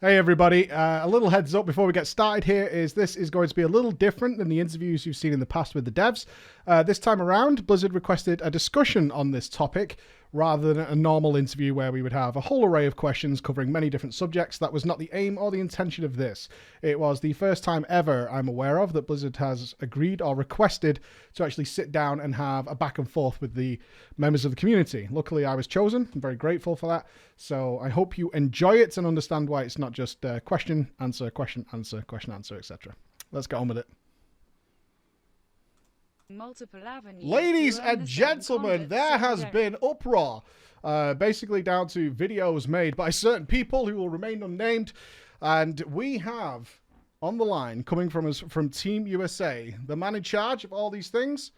Hey everybody, a little heads up before we get started here is this is going to be a little different than the interviews you've seen in the past with the devs. This time around, Blizzard requested a discussion on this topic rather than a normal interview where we would have a whole array of questions covering many different subjects. That was not the aim or the intention of this. It was the first time ever I'm aware of that Blizzard has agreed or requested to actually sit down and have a back and forth with the members of the community. Luckily, I was chosen. I'm very grateful for that. So I hope you enjoy it and understand why it's not just question, answer, question, answer, question, answer, etc. Let's get on with it. Multiple avenues. Ladies and gentlemen, there has been uproar, basically down to videos made by certain people who will remain unnamed, and we have on the line, coming from us from Team USA, the man in charge of all these things,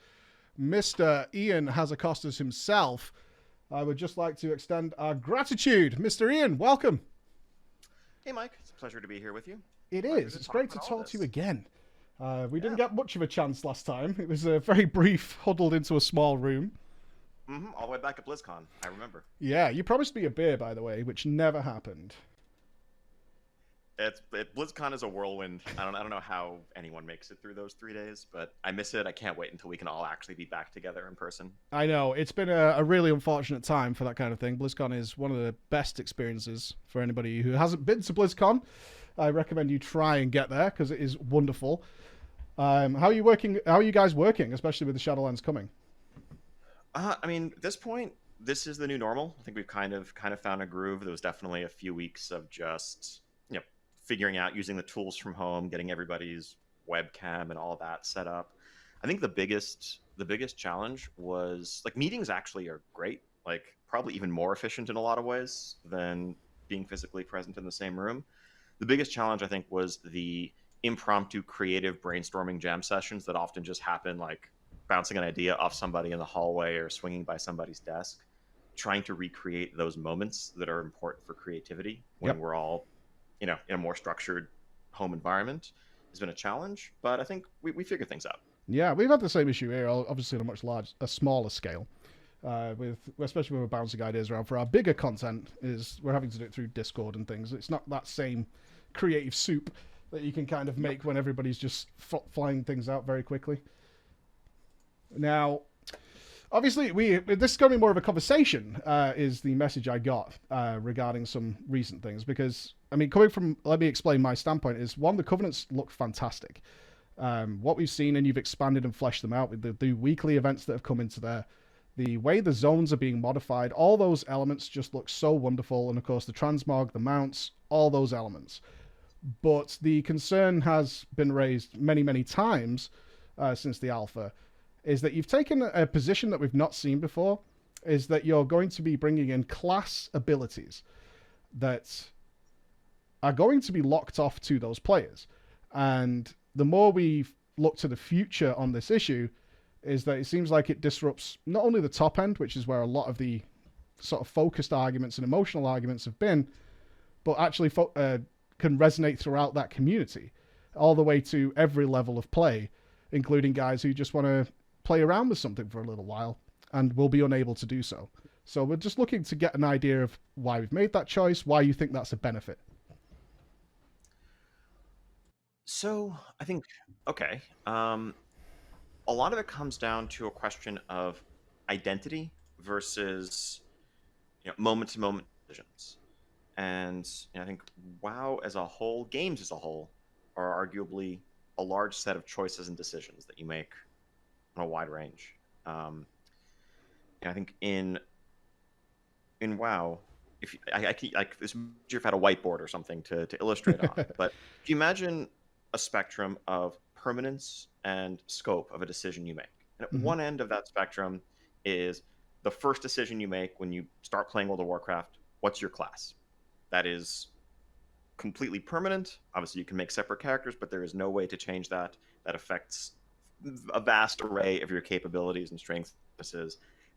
Mr. Ion Hazzikostas himself. I would just like to extend our gratitude. Mr. Ion, welcome. Hey, Mike. It's a pleasure to be here with you. It is. It's great to talk to you again. We didn't get much of a chance last time. It was very brief, huddled into a small room. All the way back at BlizzCon, I remember. Yeah, you promised me a beer, by the way, which never happened. BlizzCon is a whirlwind. I don't know how anyone makes it through those 3 days, but I miss it. I can't wait until we can all actually be back together in person. I know. It's been a really unfortunate time for that kind of thing. BlizzCon is one of the best experiences for anybody who hasn't been to BlizzCon. I recommend you try and get there because it is wonderful. How are you working? How are you guys working, especially with the Shadowlands coming? I mean, at this point, this is the new normal. I think we've kind of found a groove. There was definitely a few weeks of just figuring out using the tools from home, getting everybody's webcam and all that set up. I think the biggest challenge was meetings actually are great, probably even more efficient in a lot of ways than being physically present in the same room. The biggest challenge, I think, was the impromptu creative brainstorming jam sessions that often just happen, bouncing an idea off somebody in the hallway or swinging by somebody's desk. Trying to recreate those moments that are important for creativity when we're all, in a more structured home environment has been a challenge, but I think we figure things out. Yeah, we've had the same issue here, obviously on a smaller scale. Especially when we're bouncing ideas around for our bigger content, is we're having to do it through Discord and things. It's not that same creative soup that you can kind of make when everybody's just flying things out very quickly. Now, obviously, this is going to be more of a conversation, is the message I got regarding some recent things. Because, I mean, let me explain my standpoint, is one, the Covenants look fantastic. What we've seen, and you've expanded and fleshed them out with the weekly events that have come into there, the way the zones are being modified, all those elements just look so wonderful. And of course, the transmog, the mounts, all those elements. But the concern has been raised many, many times since the alpha, is that you've taken a position that we've not seen before, is that you're going to be bringing in class abilities that are going to be locked off to those players. And the more we look to the future on this issue, is that it seems like it disrupts not only the top end, which is where a lot of the sort of focused arguments and emotional arguments have been, but actually can resonate throughout that community, all the way to every level of play, including guys who just want to play around with something for a little while and will be unable to do so. So we're just looking to get an idea of why we've made that choice, why you think that's a benefit. So I think, a lot of it comes down to a question of identity versus moment-to-moment decisions. And I think WoW as a whole, games as a whole, are arguably a large set of choices and decisions that you make on a wide range. And I think in WoW, if you, I this if I had a whiteboard or something to illustrate on, but if you imagine a spectrum of permanence and scope of a decision you make, and at one end of that spectrum is the first decision you make when you start playing World of Warcraft. What's your class? That is completely permanent. Obviously, you can make separate characters, but there is no way to change that. That affects a vast array of your capabilities and strengths,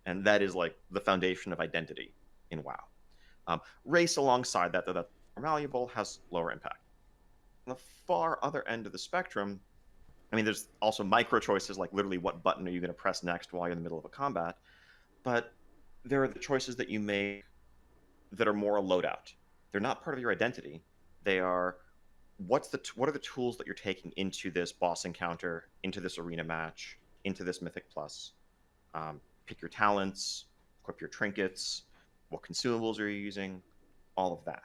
and that is the foundation of identity in WoW. Race alongside that, though that's more malleable, has lower impact. On the far other end of the spectrum, I mean, there's also micro choices, like literally what button are you going to press next while you're in the middle of a combat, but there are the choices that you make that are more a loadout. They're not part of your identity, They are what are the tools that you're taking into this boss encounter, into this arena match, into this Mythic Plus. Pick your talents, equip your trinkets, what consumables are you using, all of that.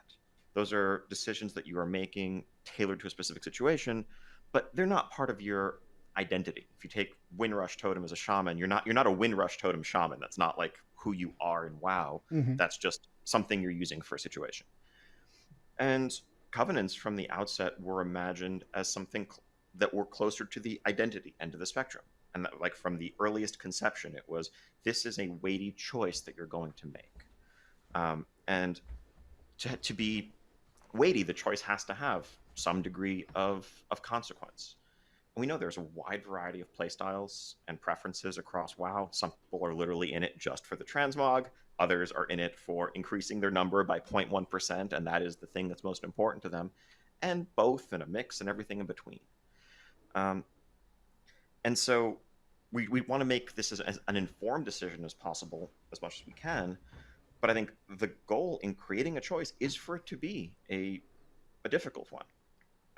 Those are decisions that you are making tailored to a specific situation, but they're not part of your identity. If you take Windrush Totem as a shaman, you're not a Windrush Totem shaman. That's not like who you are in WoW. Mm-hmm. That's just something you're using for a situation. And covenants from the outset were imagined as something that were closer to the identity end of the spectrum. And that, like from the earliest conception, it was this is a weighty choice that you're going to make. And to be weighty, the choice has to have some degree of consequence. And we know there's a wide variety of playstyles and preferences across WoW. Some people are literally in it just for the transmog. Others are in it for increasing their number by 0.1%, and that is the thing that's most important to them. And both, and a mix, and everything in between. And so we want to make this as an informed decision as possible, as much as we can. But I think the goal in creating a choice is for it to be a difficult one.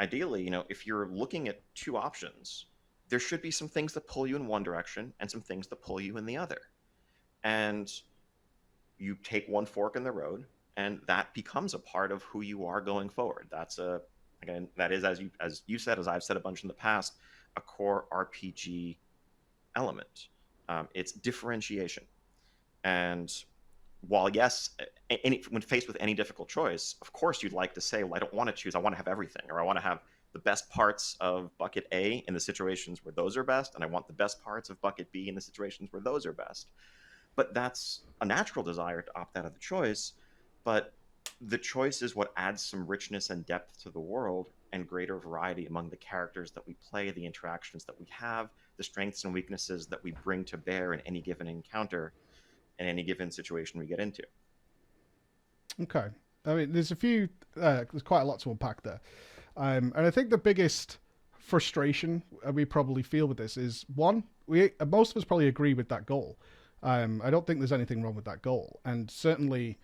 Ideally, if you're looking at two options, there should be some things that pull you in one direction and some things that pull you in the other. And you take one fork in the road, and that becomes a part of who you are going forward. That is, as you said, as I've said a bunch in the past, a core RPG element. It's differentiation. And while yes, when faced with any difficult choice, of course you'd like to say, well, I don't want to choose, I want to have everything, or I want to have the best parts of bucket A in the situations where those are best, and I want the best parts of bucket B in the situations where those are best. But that's a natural desire to opt out of the choice. But the choice is what adds some richness and depth to the world and greater variety among the characters that we play, the interactions that we have, the strengths and weaknesses that we bring to bear in any given encounter and any given situation we get into. Okay. I mean, there's quite a lot to unpack there. And I think the biggest frustration we probably feel with this is, one, most of us probably agree with that goal. I don't think there's anything wrong with that goal. And certainly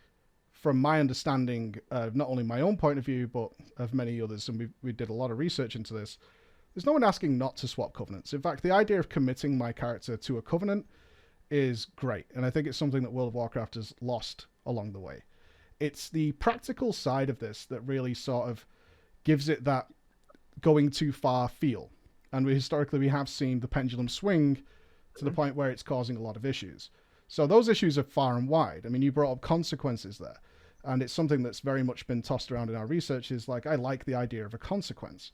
from my understanding of not only my own point of view, but of many others, and we did a lot of research into this, there's no one asking not to swap covenants. In fact, the idea of committing my character to a covenant is great. And I think it's something that World of Warcraft has lost along the way. It's the practical side of this that really sort of gives it that going too far feel. And historically, we have seen the pendulum swing to the point where it's causing a lot of issues. So those issues are far and wide. I mean, you brought up consequences there. And it's something that's very much been tossed around in our research is like, I like the idea of a consequence.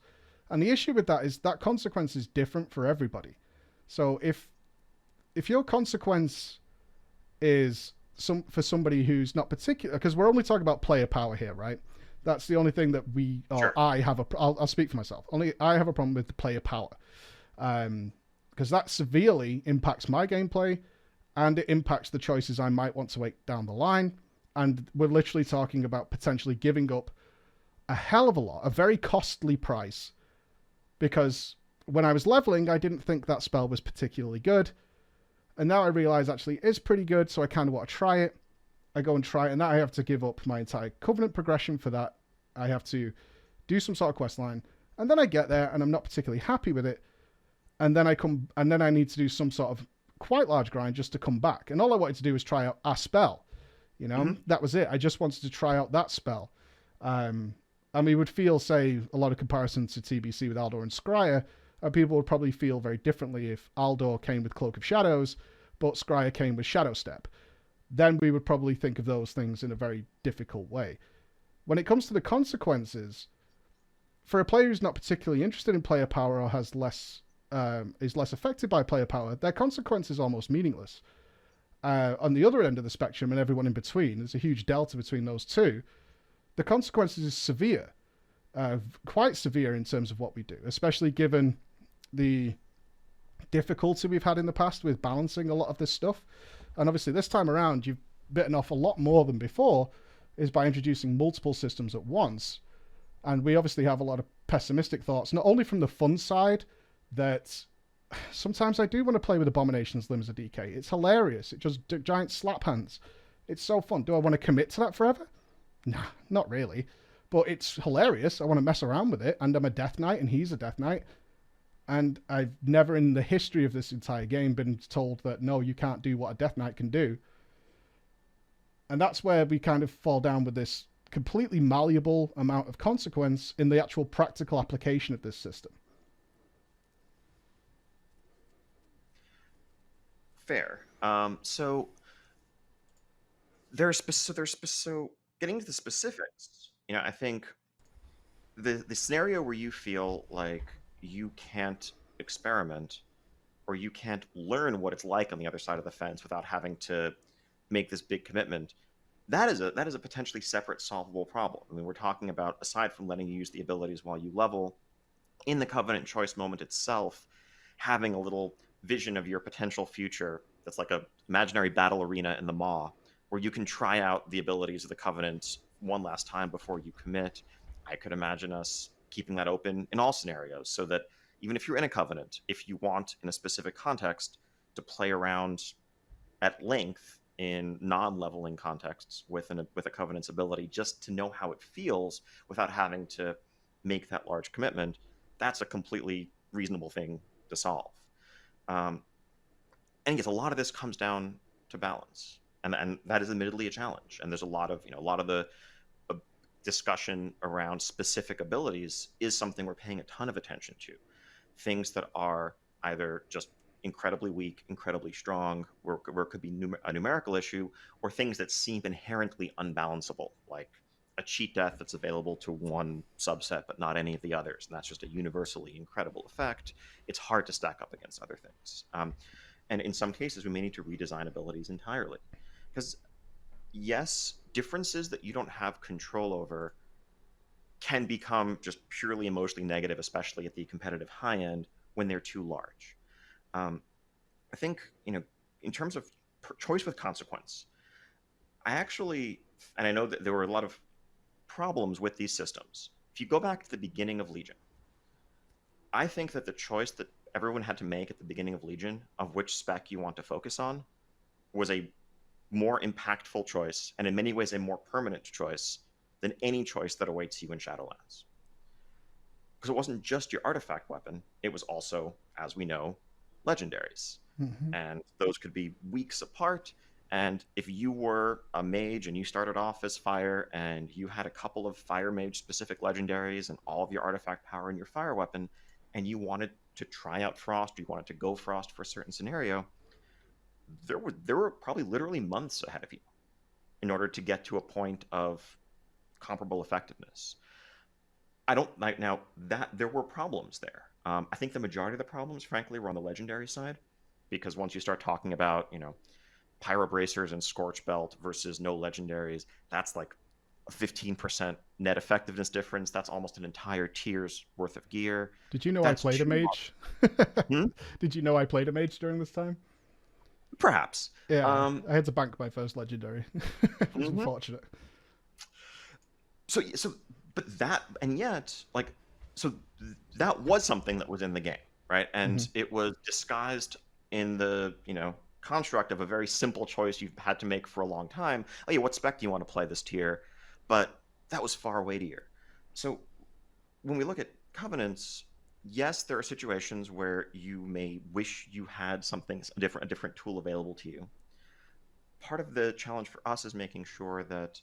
And the issue with that is that consequence is different for everybody. So if your consequence is for somebody who's not particular, because we're only talking about player power here, right? That's the only thing that Sure. I'll speak for myself. Only I have a problem with the player power. Because that severely impacts my gameplay and it impacts the choices I might want to make down the line. And we're literally talking about potentially giving up a hell of a lot, a very costly price, because when I was leveling, I didn't think that spell was particularly good. And now I realize actually it is pretty good, so I kind of want to try it. I go and try it, and now I have to give up my entire covenant progression for that. I have to do some sort of quest line, and then I get there, and I'm not particularly happy with it. And then I need to do some sort of quite large grind just to come back. And all I wanted to do was try out a spell. That was it. I just wanted to try out that spell. And we would feel, say, a lot of comparisons to TBC with Aldor and Scryer, and people would probably feel very differently if Aldor came with Cloak of Shadows, but Scryer came with Shadow Step. Then we would probably think of those things in a very difficult way. When it comes to the consequences, for a player who's not particularly interested in player power or is less affected by player power, their consequence is almost meaningless. On the other end of the spectrum and everyone in between, there's a huge delta between those two. The consequences is severe, quite severe in terms of what we do, especially given the difficulty we've had in the past with balancing a lot of this stuff. And obviously this time around, you've bitten off a lot more than before, is by introducing multiple systems at once. And we obviously have a lot of pessimistic thoughts, not only from the fun side, that sometimes I do want to play with Abomination's Limbs of DK. It's hilarious. It just giant slap hands. It's so fun. Do I want to commit to that forever? Nah, not really. but it's hilarious. I want to mess around with it, and I'm a Death Knight, and he's a Death Knight, and I've never in the history of this entire game been told that no, you can't do what a Death Knight can do. And that's where we kind of fall down with this completely malleable amount of consequence in the actual practical application of this system. Fair. So so getting to the specifics, I think the scenario where you feel like you can't experiment or you can't learn what it's like on the other side of the fence without having to make this big commitment, that is a potentially separate solvable problem. I mean, we're talking about, aside from letting you use the abilities while you level, in the Covenant choice moment itself, having a little vision of your potential future that's like a imaginary battle arena in the Maw, where you can try out the abilities of the Covenant one last time before you commit. I could imagine us keeping that open in all scenarios, so that even if you're in a Covenant, if you want, in a specific context, to play around at length in non-leveling contexts with a Covenant's ability, just to know how it feels without having to make that large commitment, that's a completely reasonable thing to solve. And yes, a lot of this comes down to balance, and that is admittedly a challenge. And there's a lot of the discussion around specific abilities is something we're paying a ton of attention to. Things that are either just incredibly weak, incredibly strong, where it could be a numerical issue, or things that seem inherently unbalanceable, like a cheat death that's available to one subset but not any of the others, and that's just a universally incredible effect. It's hard to stack up against other things. And in some cases, we may need to redesign abilities entirely. Because, yes, differences that you don't have control over can become just purely emotionally negative, especially at the competitive high end, when they're too large. I think, in terms of choice with consequence, and I know that there were a lot of problems with these systems. If you go back to the beginning of Legion, I think that the choice that everyone had to make at the beginning of Legion of which spec you want to focus on was a more impactful choice, and in many ways a more permanent choice than any choice that awaits you in Shadowlands. Because it wasn't just your artifact weapon, it was also, as we know, legendaries. Mm-hmm. And those could be weeks apart. And if you were a mage and you started off as fire and you had a couple of fire mage specific legendaries and all of your artifact power in your fire weapon, and you wanted to try out frost, or you wanted to go frost for a certain scenario, there were probably literally months ahead of you in order to get to a point of comparable effectiveness. I don't like now that there were problems there. I think the majority of the problems, frankly, were on the legendary side, because once you start talking about, pyro bracers and scorch belt versus no legendaries, that's like a 15% net effectiveness difference. That's almost an entire tier's worth of gear. Did you know I That's played a too mage? Hmm? Did you know I played a mage during this time? Perhaps. Yeah, I had to bank my first legendary. It was unfortunate. So, but that, and yet, so that was something that was in the game, right? And it was disguised in the, construct of a very simple choice you've had to make for a long time. Oh yeah, what spec do you want to play this tier? But that was far weightier. So when we look at covenants, yes, there are situations where you may wish you had something, a different tool available to you. Part of the challenge for us is making sure that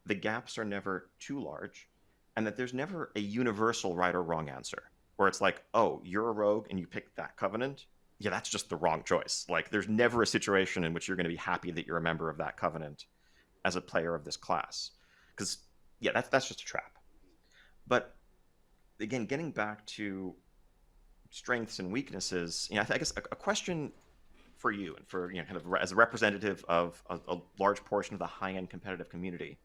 the gaps are never too large, and that there's never a universal right or wrong answer, where it's like, oh, you're a rogue and you picked that covenant. Yeah, that's just the wrong choice. Like, there's never a situation in which you're going to be happy that you're a member of that covenant as a player of this class. Because, yeah, that's just a trap. But again, getting back to strengths and weaknesses, I guess a question for you, and for, kind of as a representative of a large portion of the high-end competitive community,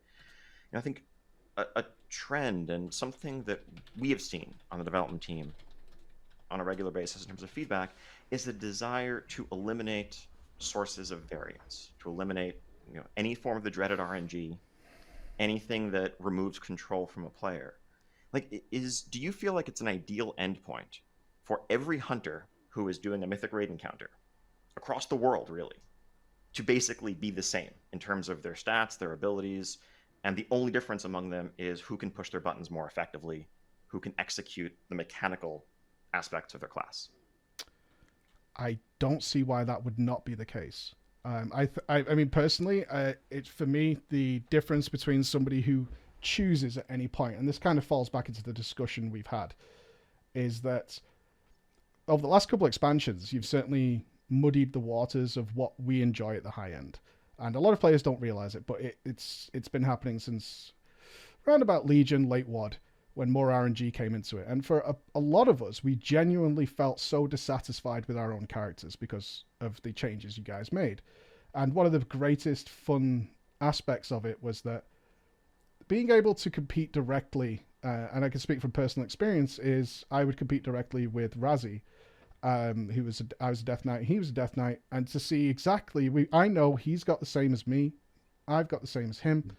I think a trend and something that we have seen on the development team on a regular basis in terms of feedback is the desire to eliminate sources of variance, to eliminate any form of the dreaded RNG, anything that removes control from a player. Do you feel like it's an ideal endpoint for every hunter who is doing a Mythic Raid encounter across the world, really, to basically be the same in terms of their stats, their abilities, And the only difference among them is who can push their buttons more effectively, who can execute the mechanical aspects of their class. I don't see why that would not be the case. I mean, personally, it's for me the difference between somebody who chooses at any point, and this kind of falls back into the discussion we've had, is that over the last couple of expansions, you've certainly muddied the waters of what we enjoy at the high end, and a lot of players don't realize it, but it's been happening since around about Legion, late WoD, when more RNG came into it. And for a lot of us, we genuinely felt so dissatisfied with our own characters because of the changes you guys made. And one of the greatest fun aspects of it was that being able to compete directly, and I can speak from personal experience, is I would compete directly with Razzie, I was a Death Knight, he was a Death Knight, and to see exactly, I know he's got the same as me, I've got the same as him,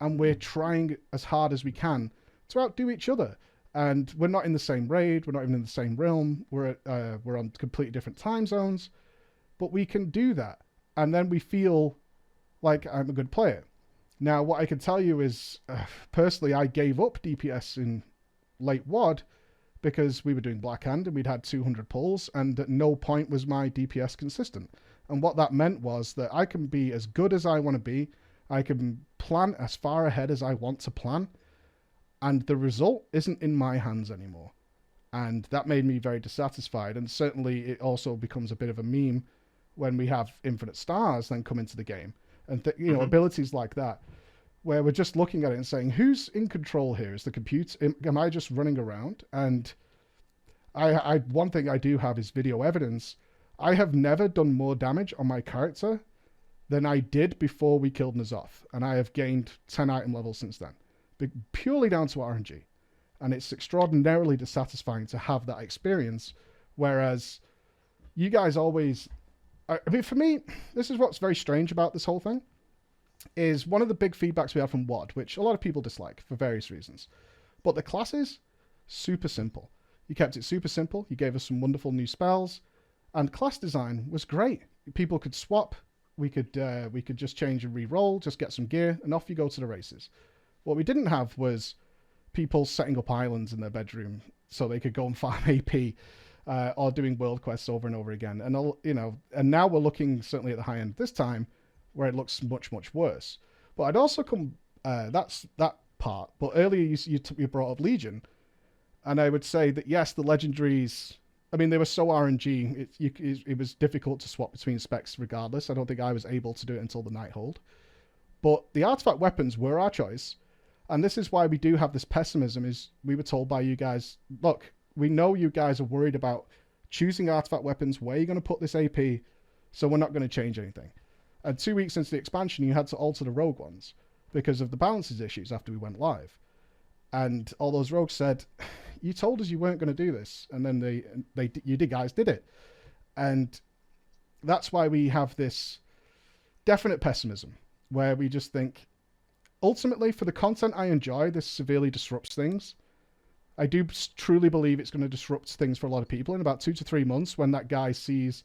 and we're trying as hard as we can to outdo each other. And we're not in the same raid, we're not even in the same realm, we're on completely different time zones, but we can do that. And then we feel like I'm a good player. Now, what I can tell you is, personally, I gave up DPS in late WoD because we were doing Black Hand and we'd had 200 pulls, and at no point was my DPS consistent. And what that meant was that I can be as good as I want to be, I can plan as far ahead as I want to plan, and the result isn't in my hands anymore. And that made me very dissatisfied, and certainly it also becomes a bit of a meme when we have infinite stars then come into the game, and abilities like that, where we're just looking at it and saying, who's in control here? Is the compute? Am I just running around? And I one thing I do have is video evidence. I have never done more damage on my character than I did before we killed N'Zoth, and I have gained 10 item levels since then, purely down to RNG. And it's extraordinarily dissatisfying to have that experience, whereas you guys always... I mean, for me, this is what's very strange about this whole thing, is one of the big feedbacks we had from WoD, which a lot of people dislike for various reasons. But the classes, super simple. You kept it super simple. You gave us some wonderful new spells, and class design was great. People could swap. We could just change and re-roll, just get some gear, and off you go to the races. What we didn't have was people setting up islands in their bedroom so they could go and farm AP, or doing world quests over and over again. And and now we're looking certainly at the high end this time, where it looks much, much worse. But I'd also come, that's that part. But earlier you brought up Legion, and I would say that yes, the legendaries, I mean, they were so RNG, it was difficult to swap between specs regardless. I don't think I was able to do it until the Nighthold. But the artifact weapons were our choice. And this is why we do have this pessimism, is we were told by you guys, look, we know you guys are worried about choosing artifact weapons, where you're going to put this AP, so we're not going to change anything. And 2 weeks into the expansion, you had to alter the rogue ones because of the balances issues after we went live. And all those rogues said, you told us you weren't going to do this. And then you guys did it. And that's why we have this definite pessimism, where we just think, ultimately, for the content I enjoy, this severely disrupts things. I do truly believe it's going to disrupt things for a lot of people in about 2 to 3 months, when that guy sees,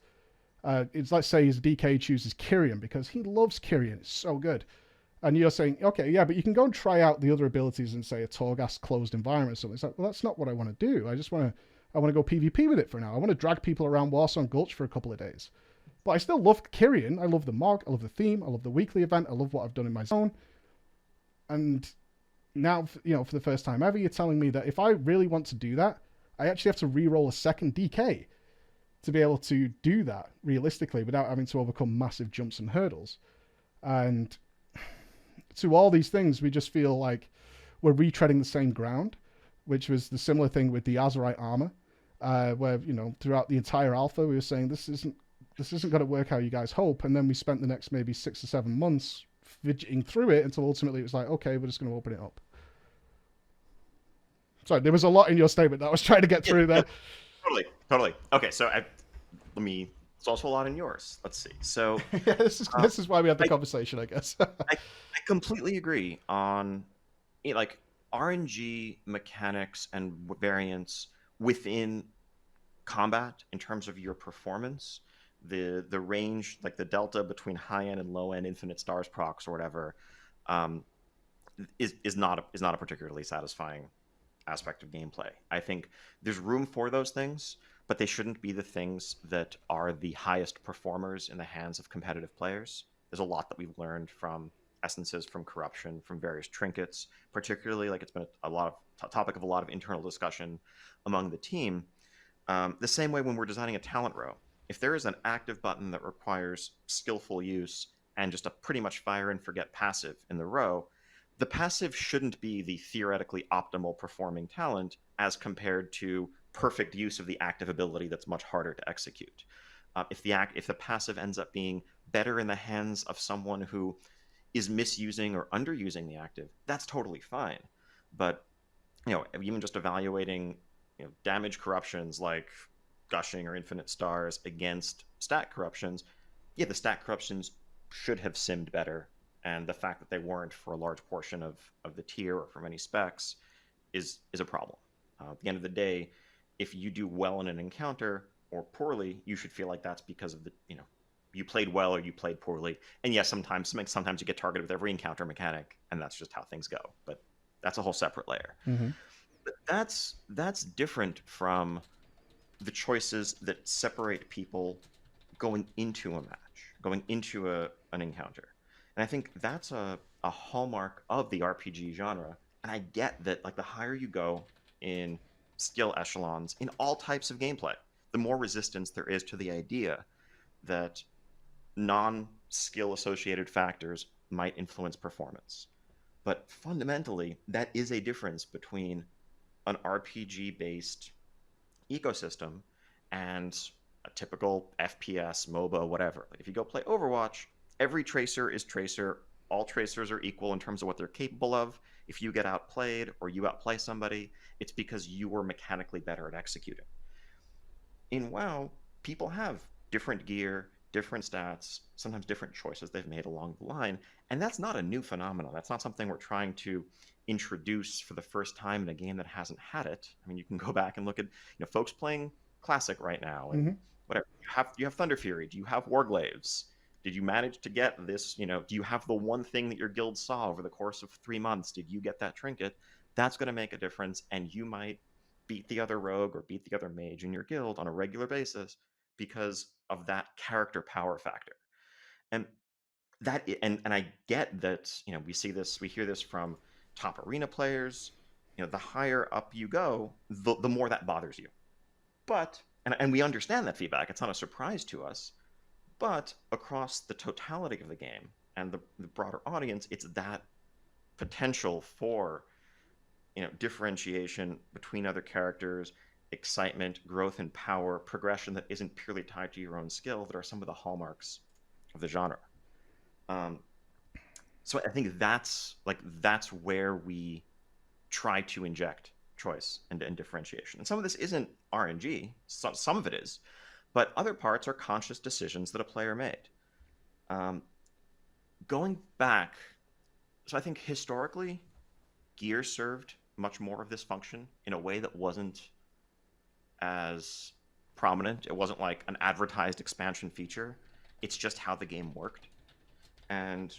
let's say his DK chooses Kyrian because he loves Kyrian. It's so good. And you're saying, okay, yeah, but you can go and try out the other abilities in, say, a Torghast closed environment or something. It's like, well, that's not what I want to do. I want to go PvP with it for now. I want to drag people around Warsong Gulch for a couple of days. But I still love Kyrian. I love the Mog. I love the theme. I love the weekly event. I love what I've done in my zone. And now, for the first time ever, you're telling me that if I really want to do that, I actually have to re-roll a second DK to be able to do that realistically without having to overcome massive jumps and hurdles. And to all these things, we just feel like we're retreading the same ground, which was the similar thing with the Azerite armor, where, throughout the entire alpha, we were saying this isn't going to work how you guys hope. And then we spent the next maybe 6 or 7 months fidgeting through it until ultimately it was like, okay, we're just going to open it up. Sorry, there was a lot in your statement that I was trying to get through there. Totally. Okay, so it's also a lot in yours. Let's see. So yeah, this is why we have the conversation, I guess. I completely agree on like RNG mechanics and variants within combat in terms of your performance, the range, like the delta between high end and low end infinite stars procs or whatever. is not a particularly satisfying aspect of gameplay. I think there's room for those things, but they shouldn't be the things that are the highest performers in the hands of competitive players. There's a lot that we've learned from essences, from corruption, from various trinkets, particularly like it's been a lot of topic of a lot of internal discussion among the team. The same way when we're designing a talent row, if there is an active button that requires skillful use and just a pretty much fire and forget passive in the row, the passive shouldn't be the theoretically optimal performing talent as compared to perfect use of the active ability that's much harder to execute. If the passive ends up being better in the hands of someone who is misusing or underusing the active, that's totally fine. But even just evaluating damage corruptions like gushing or infinite stars against stat corruptions, yeah, the stat corruptions should have simmed better, and the fact that they weren't for a large portion of the tier or for many specs is a problem. At the end of the day, if you do well in an encounter or poorly, you should feel like that's because of the you played well or you played poorly. And yes, sometimes you get targeted with every encounter mechanic, and that's just how things go. But that's a whole separate layer. Mm-hmm. But that's different from the choices that separate people going into a match, going into an encounter. And I think that's a hallmark of the RPG genre. And I get that like the higher you go in skill echelons in all types of gameplay, the more resistance there is to the idea that non-skill associated factors might influence performance. But fundamentally, that is a difference between an RPG based ecosystem and a typical FPS, MOBA, whatever. Like if you go play Overwatch, every tracer is tracer. All tracers are equal in terms of what they're capable of. If you get outplayed or you outplay somebody, it's because you were mechanically better at executing. In WoW, people have different gear, different stats, sometimes different choices they've made along the line, and that's not a new phenomenon. That's not something we're trying to introduce for the first time in a game that hasn't had it. I mean, you can go back and look at folks playing Classic right now, and Mm-hmm. whatever. You have Thunder Fury? Do you have Warglaives? Did you manage to get this? Do you have the one thing that your guild saw over the course of 3 months? Did you get that trinket? That's going to make a difference, and you might beat the other rogue or beat the other mage in your guild on a regular basis because of that character power factor. And and I get that, we hear this from top arena players. The higher up you go, the more that bothers you. But and we understand that feedback. It's not a surprise to us. But across the totality of the game and the broader audience, it's that potential for differentiation between other characters, excitement, growth in power, progression that isn't purely tied to your own skill that are some of the hallmarks of the genre. Um, so I think that's where we try to inject choice and differentiation. And some of this isn't RNG. Some of it is, but other parts are conscious decisions that a player made. Going back, so I think historically, gear served much more of this function in a way that wasn't as prominent. It wasn't like an advertised expansion feature. It's just how the game worked. And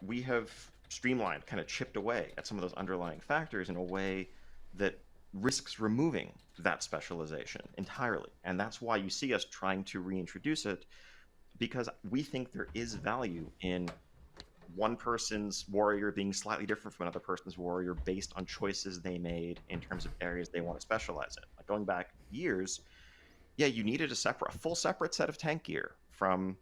we have streamlined, kind of chipped away at some of those underlying factors in a way that risks removing that specialization entirely. And that's why you see us trying to reintroduce it, because we think there is value in one person's warrior being slightly different from another person's warrior based on choices they made in terms of areas they want to specialize in. Like going back years, yeah, you needed a full separate set of tank gear from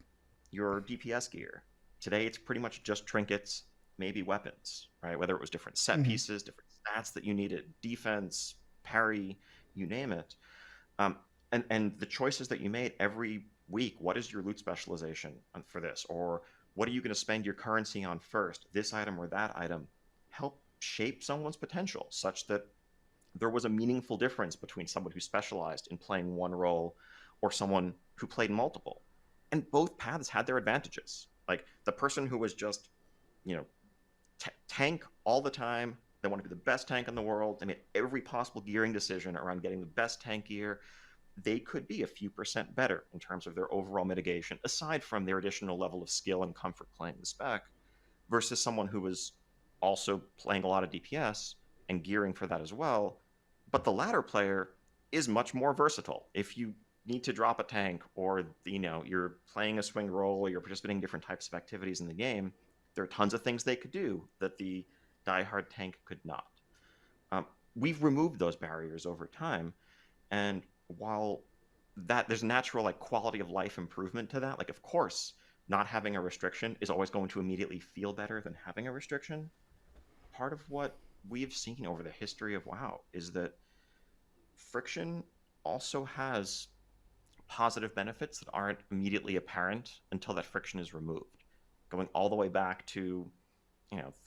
your DPS gear. Today, it's pretty much just trinkets, maybe weapons, right? Whether it was different set Mm-hmm. pieces, different stats that you needed, defense, parry, you name it. Um, and the choices that you made every week, what is your loot specialization for this? Or what are you going to spend your currency on first, this item or that item, help shape someone's potential such that there was a meaningful difference between someone who specialized in playing one role or someone who played multiple. And both paths had their advantages. Like the person who was just, you know, tank all the time, they want to be the best tank in the world. They made every possible gearing decision around getting the best tank gear. They could be a few percent better in terms of their overall mitigation, aside from their additional level of skill and comfort playing the spec, versus someone who was also playing a lot of DPS and gearing for that as well. But the ladder player is much more versatile. If you need to drop a tank, or you're playing a swing role, or you're participating in different types of activities in the game, there are tons of things they could do that the diehard tank could not. Um, we've removed those barriers over time, and while that there's natural like quality of life improvement to that, like of course not having a restriction is always going to immediately feel better than having a restriction. Part of what we've seen over the history of WoW is that friction also has positive benefits that aren't immediately apparent until that friction is removed. Going all the way back to,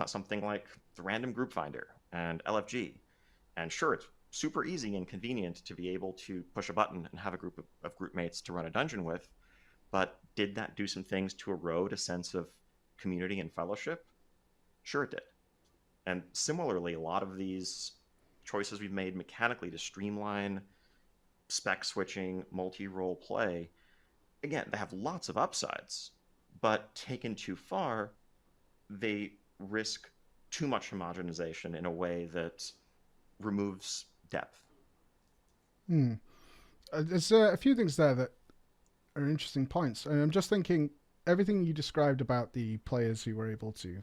something like the random group finder and LFG. And sure, it's super easy and convenient to be able to push a button and have a group of group mates to run a dungeon with, but did that do some things to erode a sense of community and fellowship? Sure it did. And similarly, a lot of these choices we've made mechanically to streamline spec switching, multi-role play, again, they have lots of upsides, but taken too far, they risk too much homogenization in a way that removes depth. There's a few things there that are interesting points. And I'm just thinking, everything you described about the players who were able to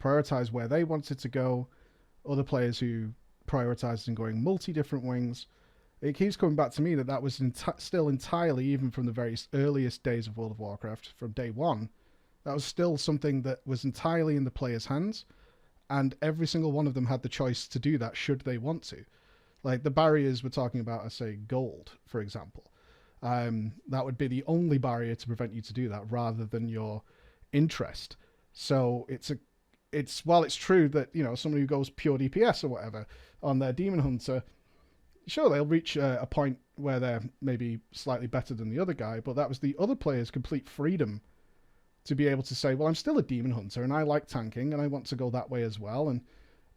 prioritize where they wanted to go, other players who prioritized in going multi-different wings, it keeps coming back to me that was still entirely, even from the very earliest days of World of Warcraft, from day one, that was still something that was entirely in the player's hands, and every single one of them had the choice to do that should they want to. Like the barriers we're talking about are, say, gold, for example. That would be the only barrier to prevent you to do that, rather than your interest. So while it's true that somebody who goes pure DPS or whatever on their Demon Hunter, sure, they'll reach a point where they're maybe slightly better than the other guy, but that was the other player's complete freedom to be able to say, well, I'm still a Demon Hunter and I like tanking and I want to go that way as well. And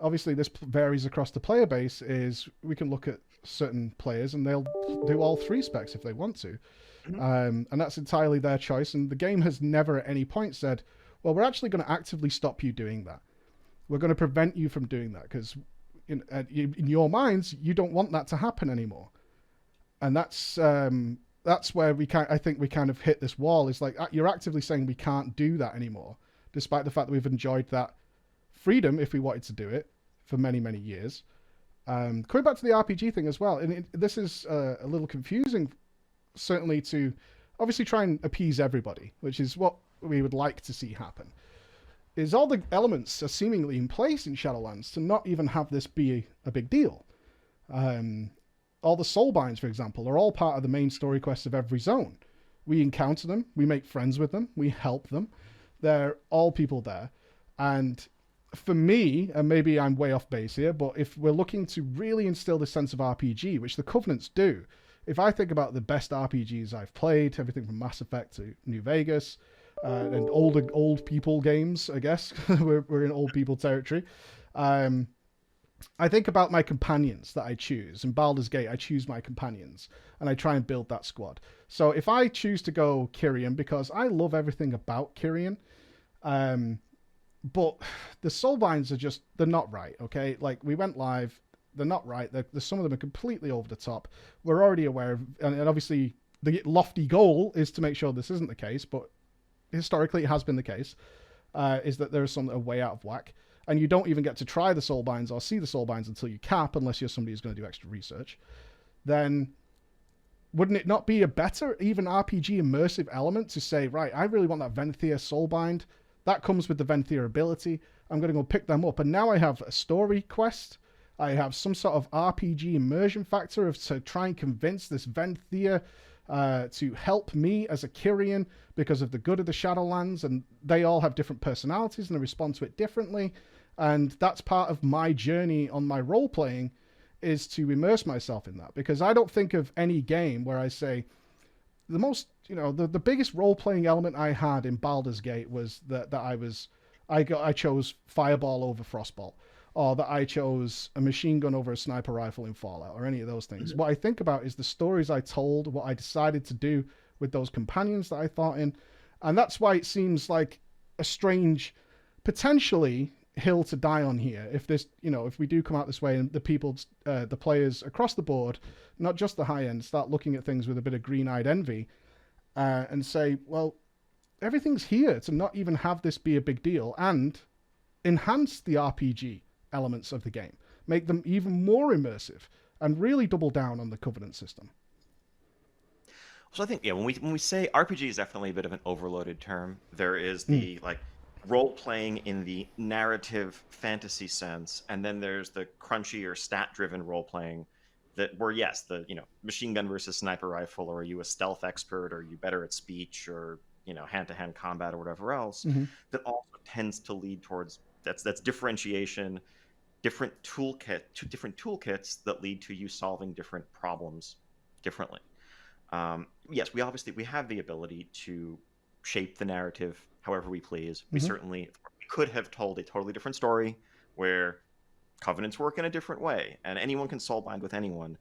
obviously this varies across the player base. Is we can look at certain players and they'll do all three specs if they want to. And that's entirely their choice. And the game has never at any point said, well, we're actually going to actively stop you doing that. We're going to prevent you from doing that because in your minds, you don't want that to happen anymore. And that's where I think we kind of hit this wall. Is like, you're actively saying we can't do that anymore, despite the fact that we've enjoyed that freedom, if we wanted to do it, for many, many years. Coming back to the RPG thing as well, and this is a little confusing, certainly, to obviously try and appease everybody, which is what we would like to see happen. Is all the elements are seemingly in place in Shadowlands to not even have this be a big deal. All the soulbinds, for example, are all part of the main story quests of every zone. We encounter them, we make friends with them, we help them. They're all people there. And for me, and maybe I'm way off base here, but if we're looking to really instill this sense of RPG, which the Covenants do, if I think about the best RPGs I've played, everything from Mass Effect to New Vegas, and old people games, I guess. we're in old people territory. I think about my companions that I choose. In Baldur's Gate, I choose my companions, and I try and build that squad. So if I choose to go Kyrian, because I love everything about Kyrian, but the Soulbinds are they're not right, okay? Like, we went live, they're not right. Some of them are completely over the top. We're already aware of, and obviously the lofty goal is to make sure this isn't the case, but historically it has been the case, is that there are some that are way out of whack. And you don't even get to try the soulbinds or see the soulbinds until you cap, unless you're somebody who's going to do extra research. Then wouldn't it not be a better, even RPG immersive element to say, right, I really want that Venthia soulbind. That comes with the Venthia ability. I'm going to go pick them up. And now I have a story quest. I have some sort of RPG immersion factor to try and convince this Venthia to help me as a Kyrian because of the good of the Shadowlands, and they all have different personalities and they respond to it differently. And that's part of my journey on my role playing, is to immerse myself in that, because I don't think of any game where I say the most, the biggest role playing element I had in Baldur's Gate was that I chose Fireball over Frostbolt, or that I chose a machine gun over a sniper rifle in Fallout, or any of those things. What I think about is the stories I told, what I decided to do with those companions that I thought in. And that's why it seems like a strange, potentially hill to die on here. If this, if we do come out this way and the players across the board, not just the high end, start looking at things with a bit of green-eyed envy, and say, well, everything's here to not even have this be a big deal, and enhance the RPG elements of the game, make them even more immersive, and really double down on the Covenant system. So I think, yeah, when we say RPG is definitely a bit of an overloaded term. There is the like role playing in the narrative fantasy sense, and then there's the crunchy or stat driven role playing that where yes, the machine gun versus sniper rifle, or are you a stealth expert, or are you better at speech, or hand to hand combat or whatever else, that also tends to lead towards that's differentiation, different toolkits that lead to you solving different problems differently. Yes, we have the ability to shape the narrative however we please. We certainly could have told a totally different story where covenants work in a different way and anyone can soulbind with anyone.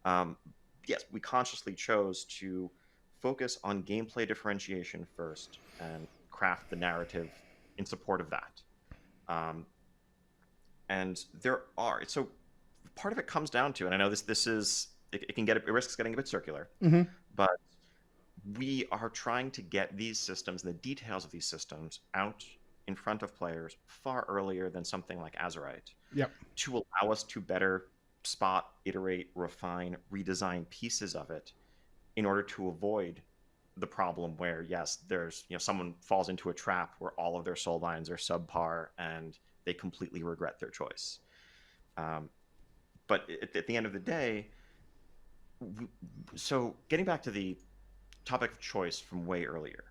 Yes, we consciously chose to focus on gameplay differentiation first and craft the narrative in support of that. And so part of it comes down to, and I know this is, it risks getting a bit circular, but we are trying to get these systems, the details of these systems, out in front of players far earlier than something like Azerite, to allow us to better spot, iterate, refine, redesign pieces of it in order to avoid the problem where, yes, there's someone falls into a trap where all of their soul binds are subpar and they completely regret their choice. But at the end of the day, so getting back to the topic of choice from way earlier,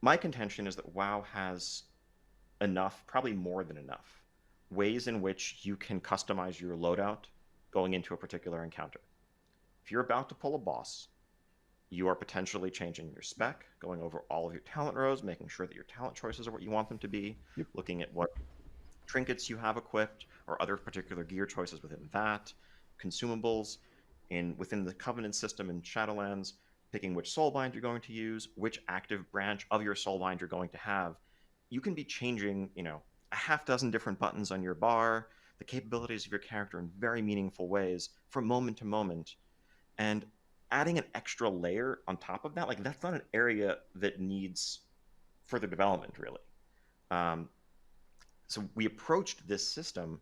my contention is that WoW has enough, probably more than enough, ways in which you can customize your loadout going into a particular encounter. If you're about to pull a boss, you are potentially changing your spec, going over all of your talent rows, making sure that your talent choices are what you want them to be, looking at what trinkets you have equipped or other particular gear choices within that, consumables within the Covenant system in Shadowlands, picking which soulbind you're going to use, which active branch of your soulbind you're going to have. You can be changing, a half dozen different buttons on your bar, the capabilities of your character in very meaningful ways from moment to moment. And adding an extra layer on top of that, like that's not an area that needs further development, really. So we approached this system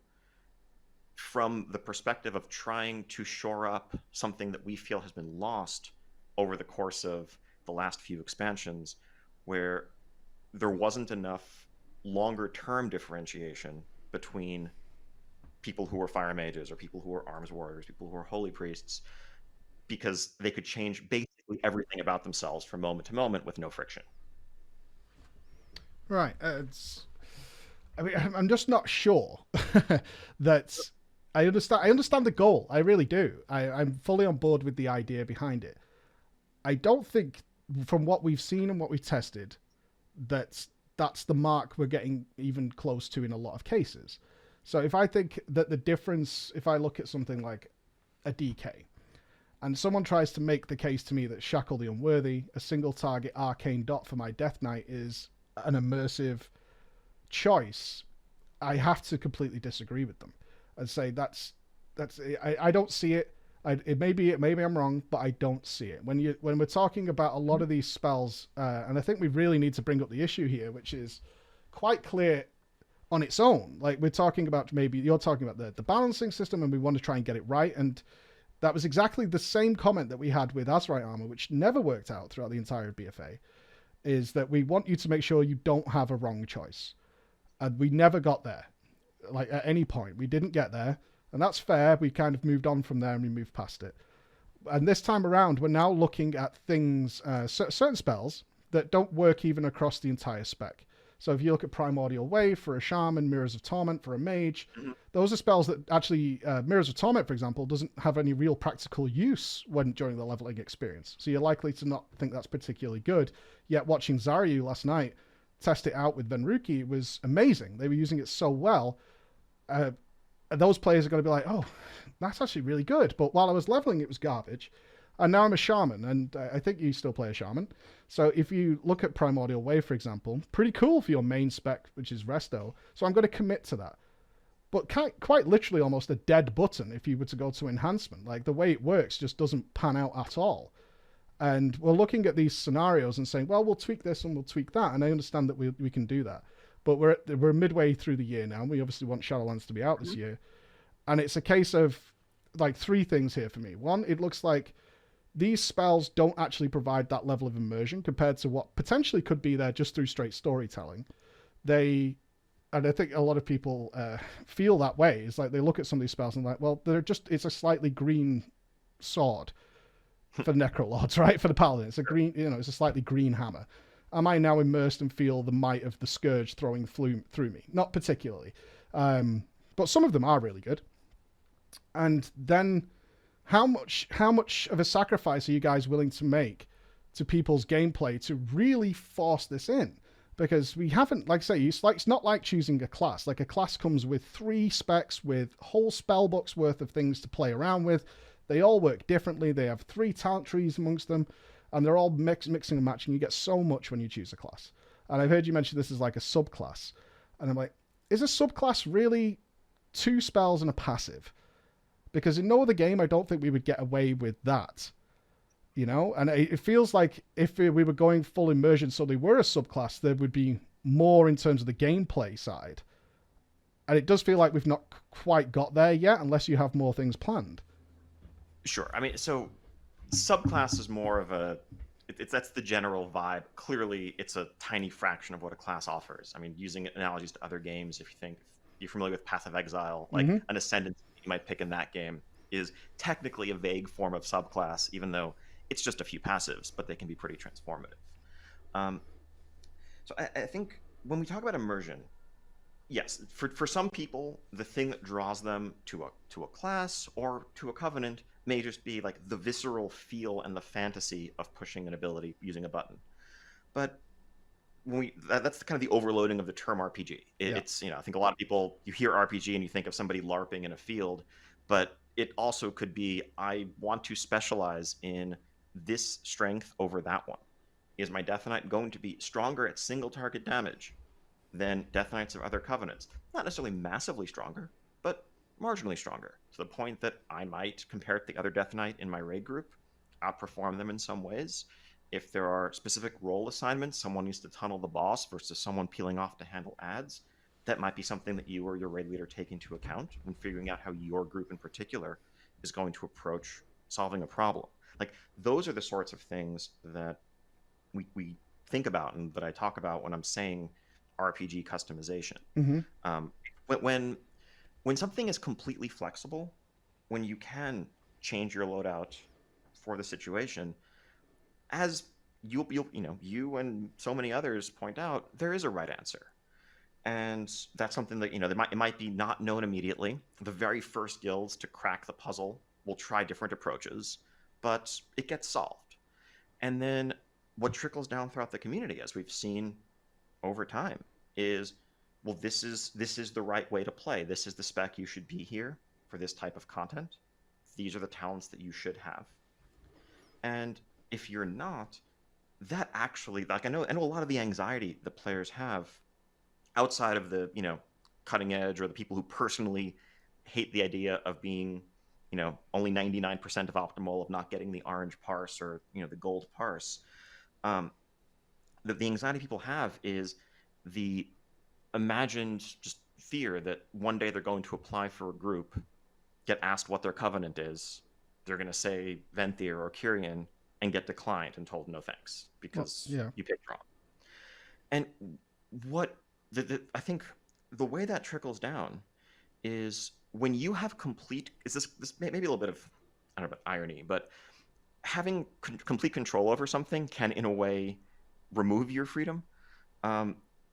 from the perspective of trying to shore up something that we feel has been lost over the course of the last few expansions, where there wasn't enough longer-term differentiation between people who were fire mages or people who were arms warriors, people who were holy priests, because they could change basically everything about themselves from moment to moment with no friction. Right. I'm just not sure that I understand the goal. I really do. I'm fully on board with the idea behind it. I don't think, from what we've seen and what we've tested, that's the mark we're getting even close to in a lot of cases. So if I think that the difference, if I look at something like a DK, and someone tries to make the case to me that Shackle the Unworthy, a single target arcane dot for my Death Knight, is an immersive choice, I have to completely disagree with them and say I don't see it. Maybe I'm wrong, but I don't see it. When we're talking about a lot of these spells, and I think we really need to bring up the issue here, which is quite clear on its own. Like we're talking about, maybe you're talking about the balancing system, and we want to try and get it right. And that was exactly the same comment that we had with Azerite armor, which never worked out throughout the entire BFA, is that we want you to make sure you don't have a wrong choice. And we never got there. Like at any point, we didn't get there. And that's fair. We kind of moved on from there and we moved past it. And this time around, we're now looking at things, certain spells that don't work even across the entire spec. So if you look at Primordial Wave for a Shaman, Mirrors of Torment for a Mage, those are spells that actually, Mirrors of Torment, for example, doesn't have any real practical use during the leveling experience. So you're likely to not think that's particularly good. Yet watching Zaryu last night test it out with Venruki was amazing. They were using it so well. Those players are going to be like, oh, that's actually really good. But while I was leveling, it was garbage. And now I'm a shaman, and I think you still play a shaman. So if you look at Primordial Wave, for example, pretty cool for your main spec, which is Resto. So I'm going to commit to that. But quite literally almost a dead button if you were to go to enhancement. Like the way it works just doesn't pan out at all. And we're looking at these scenarios and saying, well, we'll tweak this and we'll tweak that. And I understand that we can do that. But we're midway through the year now. And we obviously want Shadowlands to be out this year. And it's a case of like three things here for me. One, it looks like these spells don't actually provide that level of immersion compared to what potentially could be there just through straight storytelling. And I think a lot of people feel that way. It's like they look at some of these spells and like, well, it's a slightly green sword for Necrolords, right? For the Paladin. It's a green, it's a slightly green hammer. Am I now immersed and feel the might of the Scourge throwing through me? Not particularly. But some of them are really good. And then how much of a sacrifice are you guys willing to make to people's gameplay to really force this in? Because we haven't, like I say, it's not like choosing a class. Like a class comes with 3 specs with whole spell books worth of things to play around with. They all work differently. They have 3 talent trees amongst them, and they're all mixing and matching. You get so much when you choose a class. And I've heard you mention this is like a subclass. And I'm like, is a subclass really 2 spells and a passive? Because in no other game, I don't think we would get away with that. And it feels like if we were going full immersion, so they were a subclass, there would be more in terms of the gameplay side. And it does feel like we've not quite got there yet, unless you have more things planned. Sure. I mean, so subclass is more of that's the general vibe. Clearly, it's a tiny fraction of what a class offers. I mean, using analogies to other games, if you're familiar with Path of Exile, like an Ascendancy you might pick in that game is technically a vague form of subclass, even though it's just a few passives, but they can be pretty transformative. So I think when we talk about immersion, yes, for some people, the thing that draws them to a class or to a covenant may just be like the visceral feel and the fantasy of pushing an ability using a button. But that's kind of the overloading of the term RPG. It's I think a lot of people, you hear RPG and you think of somebody LARPing in a field, but it also could be, I want to specialize in this strength over that one. Is my Death Knight going to be stronger at single target damage than Death Knights of other covenants? Not necessarily massively stronger, but marginally stronger, to the point that I might, compared to the other Death Knight in my raid group, outperform them in some ways. If there are specific role assignments, someone needs to tunnel the boss versus someone peeling off to handle ads, that might be something that you or your raid leader take into account when figuring out how your group in particular is going to approach solving a problem. Like, those are the sorts of things that we think about and that I talk about when I'm saying RPG customization. When something is completely flexible, when you can change your loadout for the situation, as you and so many others point out, there is a right answer. And that's something that, it might be not known immediately. The very first guilds to crack the puzzle will try different approaches, but it gets solved. And then what trickles down throughout the community, as we've seen over time, is, well, this is the right way to play. This is the spec you should be here for this type of content. These are the talents that you should have. And if you're not, that actually, like, I know a lot of the anxiety that players have outside of the, cutting edge, or the people who personally hate the idea of being, only 99% of optimal, of not getting the orange parse or, the gold parse. The anxiety people have is the imagined just fear that one day they're going to apply for a group, get asked what their covenant is, they're going to say Venthyr or Kyrian, and get declined and told no thanks because you picked wrong. And what I think the way that trickles down is when you have complete, this may be a little bit of, I don't know about irony, but having complete control over something can in a way remove your freedom.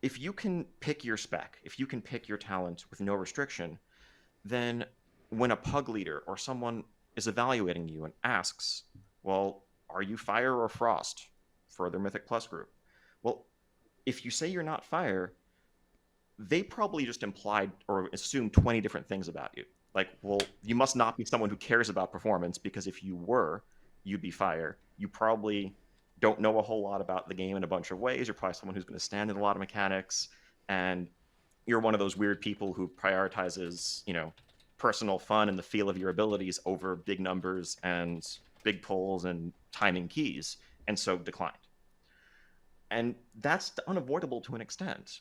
If you can pick your spec, if you can pick your talent with no restriction, then when a pug leader or someone is evaluating you and asks, well, are you fire or frost for their Mythic Plus group? Well, if you say you're not fire, they probably just implied or assumed 20 different things about you. Like, well, you must not be someone who cares about performance, because if you were, you'd be fire. You probably don't know a whole lot about the game in a bunch of ways. You're probably someone who's going to stand in a lot of mechanics, and you're one of those weird people who prioritizes, personal fun and the feel of your abilities over big numbers and big pulls and timing keys, and so declined. And that's unavoidable to an extent,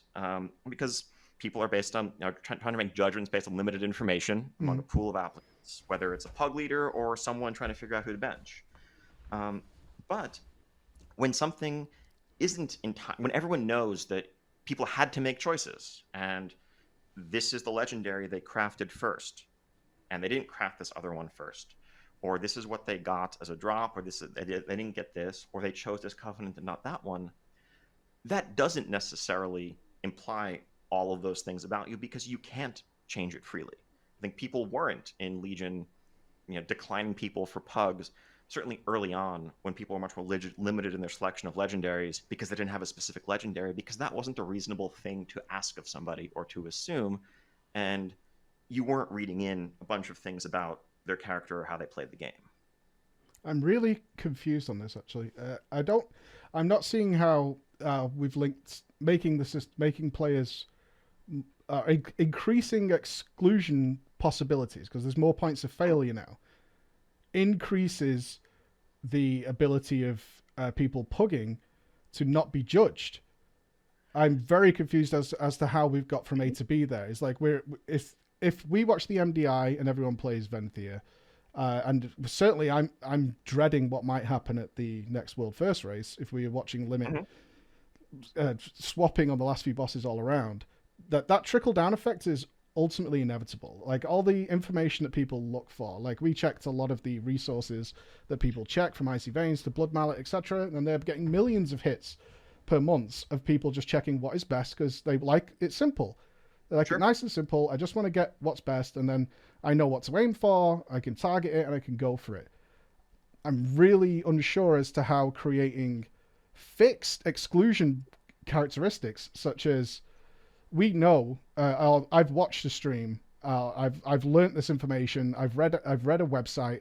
because people are based on trying to make judgments based on limited information among a pool of applicants, whether it's a pug leader or someone trying to figure out who to bench. But when something isn't in time, when everyone knows that people had to make choices, and this is the legendary they crafted first, and they didn't craft this other one first, or this is what they got as a drop, or they didn't get this, or they chose this covenant and not that one, that doesn't necessarily imply all of those things about you, because you can't change it freely. I think people weren't in Legion, declining people for pugs, certainly early on when people were much more limited in their selection of legendaries because they didn't have a specific legendary, because that wasn't a reasonable thing to ask of somebody or to assume. And you weren't reading in a bunch of things about their character or how they played the game. I'm really confused on this, actually. I'm not seeing how we've linked making players increasing exclusion possibilities, because there's more points of failure now, increases the ability of people pugging to not be judged. I'm very confused as to how we've got from A to B there. It's like if we watch the MDI and everyone plays Venthia, and certainly I'm dreading what might happen at the next World First race if we are watching Limit swapping on the last few bosses all around. That trickle down effect is ultimately inevitable. Like, all the information that people look for, like, we checked a lot of the resources that people check, from Icy Veins to Blood Mallet, etc., and they're getting millions of hits per month of people just checking what is best because they like it simple. They like it nice and simple. I just want to get what's best, and then I know what to aim for, I can target it, and I can go for it. I'm really unsure as to how creating fixed exclusion characteristics, such as, we know, I've watched a stream, I've learnt this information, I've read a website,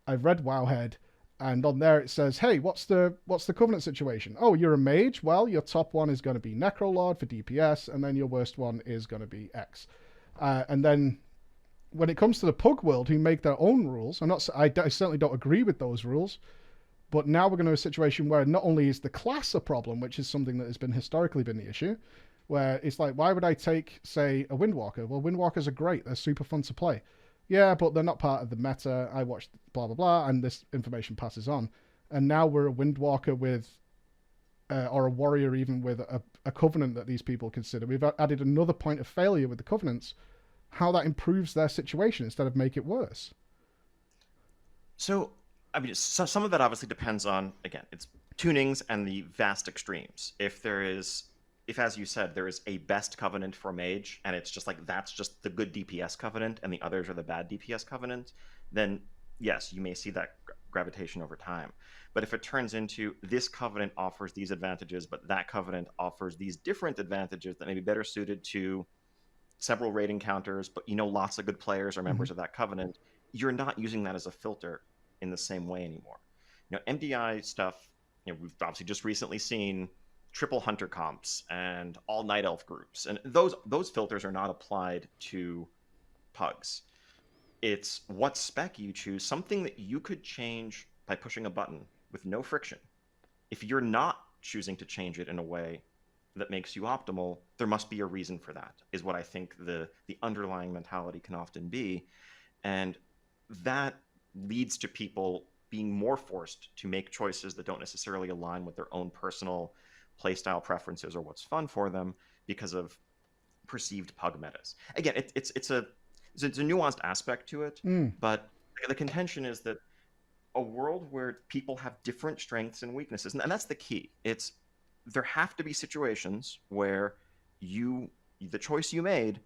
I've read Wowhead, and on there it says, hey, what's the covenant situation? Oh, you're a mage? Well, your top one is going to be Necrolord for DPS, and then your worst one is going to be X. And then when it comes to the Pug world, who make their own rules, I certainly don't agree with those rules, but now we're going to a situation where not only is the class a problem, which is something that has been historically been the issue, where it's like, why would I take, say, a Windwalker? Well, Windwalkers are great. They're super fun to play. Yeah, but they're not part of the meta. I watched blah, blah, blah, and this information passes on. And now we're a Windwalker with, or a warrior even with a Covenant that these people consider. We've added another point of failure with the Covenants. How that improves their situation instead of make it worse. So, I mean, some of that obviously depends on, again, it's tunings and the vast extremes. If, as you said, there is a best covenant for mage, and it's just like, that's just the good DPS covenant, and the others are the bad DPS covenant, then yes, you may see that gravitation over time. But if it turns into, this covenant offers these advantages, but that covenant offers these different advantages that may be better suited to several raid encounters, but lots of good players are members of that covenant, you're not using that as a filter in the same way anymore. MDI stuff, we've obviously just recently seen triple hunter comps and all night elf groups, and those filters are not applied to pugs. It's what spec you choose, something that you could change by pushing a button with no friction. If you're not choosing to change it in a way that makes you optimal, there must be a reason for that, is what I think the underlying mentality can often be. And that leads to people being more forced to make choices that don't necessarily align with their own personal playstyle preferences or what's fun for them because of perceived pug metas. Again, it's a nuanced aspect to it, but the contention is that a world where people have different strengths and weaknesses, and that's the key. There have to be situations where the choice you made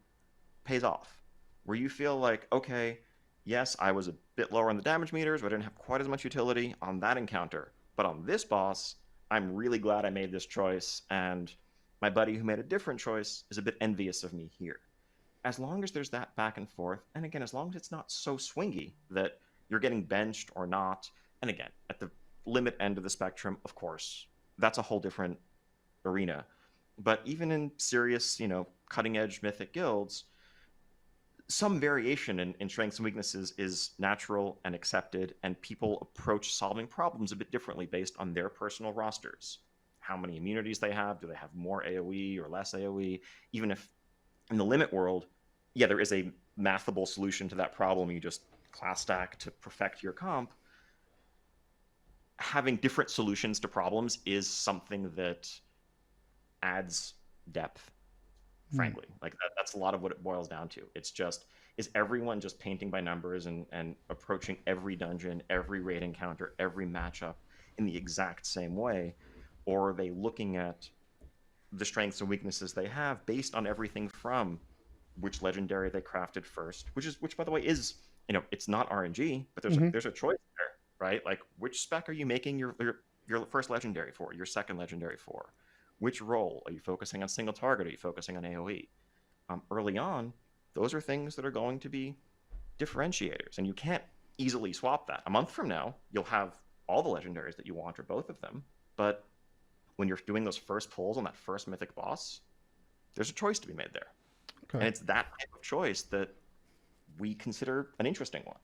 pays off, where you feel like, okay, yes, I was a bit lower on the damage meters, but I didn't have quite as much utility on that encounter, but on this boss, I'm really glad I made this choice, and my buddy who made a different choice is a bit envious of me here. As long as there's that back and forth, and again, as long as it's not so swingy that you're getting benched or not, And again, at the limit end of the spectrum, of course, that's a whole different arena. But even in serious, cutting edge mythic guilds, some variation in strengths and weaknesses is natural and accepted, and people approach solving problems a bit differently based on their personal rosters. How many immunities they have? Do they have more AoE or less AoE? Even if in the limit world, yeah, there is a mathable solution to that problem. You just class stack to perfect your comp. Having different solutions to problems is something that adds depth, frankly. Like that's a lot of what it boils down to. It's just, is everyone just painting by numbers and approaching every dungeon, every raid encounter, every matchup in the exact same way? Or are they looking at the strengths and weaknesses they have based on everything from which legendary they crafted first, which by the way is, it's not RNG, but there's a choice there, right? Like, which spec are you making your first legendary for, your second legendary for? Which role are you focusing on? Single target? Are you focusing on AoE? Early on, those are things that are going to be differentiators, and you can't easily swap that. A month from now, you'll have all the legendaries that you want, or both of them, but when you're doing those first pulls on that first mythic boss, there's a choice to be made there. Okay. And it's that type of choice that we consider an interesting one.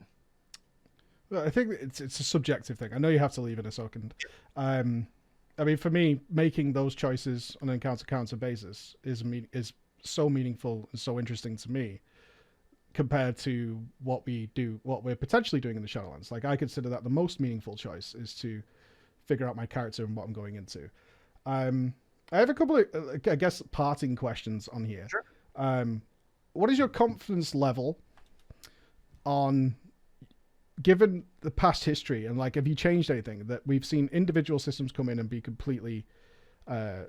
Well, I think it's a subjective thing. I know you have to leave in a second. I mean, for me, making those choices on an encounter basis is so meaningful and so interesting to me compared to what we're potentially doing in the Shadowlands. Like, I consider that the most meaningful choice is to figure out my character and what I'm going into. I have a couple of, I guess, parting questions on here. Sure. What is your confidence level on, given the past history, and like, have you changed anything? That we've seen individual systems come in and be completely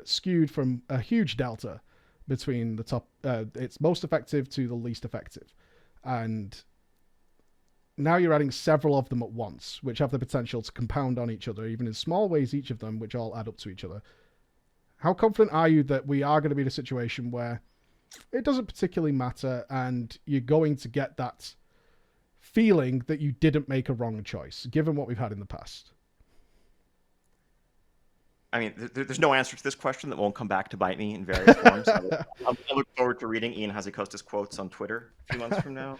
skewed from a huge delta between the top, it's most effective to the least effective. And now you're adding several of them at once, which have the potential to compound on each other, even in small ways, each of them, which all add up to each other. How confident are you that we are going to be in a situation where it doesn't particularly matter and you're going to get that feeling that you didn't make a wrong choice, given what we've had in the past? I mean, there's no answer to this question that won't come back to bite me in various forms. I look forward to reading Ion Hazzikostas quotes on Twitter a few months from now.